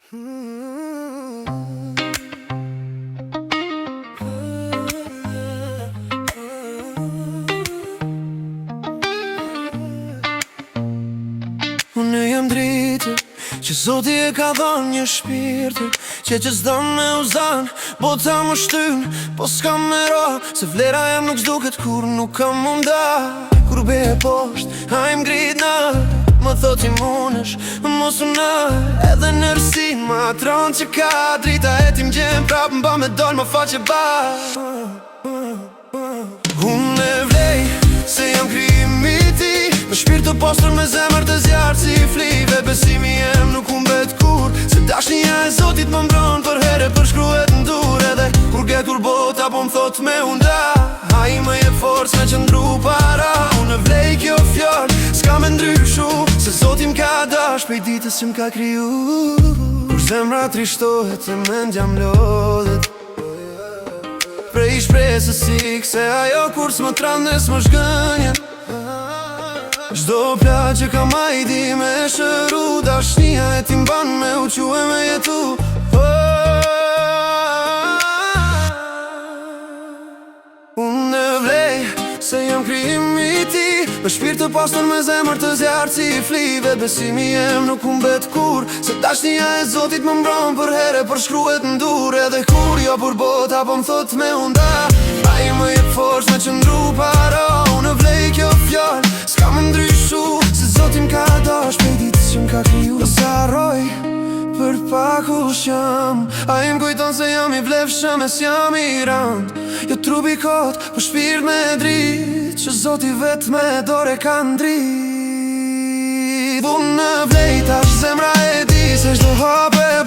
Unë jam dritë që Zoti e ka dhënë një shpirtër që s'don me uzan, bota më shtyn, po s'kam me ra, se vlera jem nuk s'duket kur nuk kam munda. Kur be e posht, a im grit nalt, më thot i munesh, mos una. Edhe në rësin ma tron që ka drita e ti m'gjem prap m'ba me doll më faqe ba. Unë e vlej se jam krimi ti, me shpirt të postër me zemër të zjarë si flive. Besimi jem nuk humbet kur, se dashnia e Zotit më mbron për here përshkruhet n'dur. Edhe kur get kur bota po m'thot me unda, a i më jep forës me qëndru para. Unë e vlej kjo fjall, s'ka me ndryshu, se Zotim ka dash pej ditës që m'ka kriju. Kur zemra trishtohet e mendja m'lodhet prej shpresës sik, se ajo kur s'më trandes më shgënjen. Çdo plaq që kam ajdi me shëru, dashnia e ti mban me u quhe me jetu. Unë e vlej se jam krimi ti, me shpirt të pastër me zemër të zjarë si flive. Besimi jem nuk humbet kur, se dashnia e Zotit më mbron për here përshkruhet n'dur. Edhe kur jo për bota po m'thot me unda, a i më jep forës me qëndru para. Unë e vlej kjo fjall, s'ka më ndryshu, se Zotim ka dash pej ditës që m'ka kriju. Do s'harroj për pak u shjam, a i m'kujton se jam i vlefshëm e s'jam i rand. Jo trupi kot, po shpirt me drit, që Zoti vet me dore ka ndrit. Unë e vlej tash zemra e di se çdo hape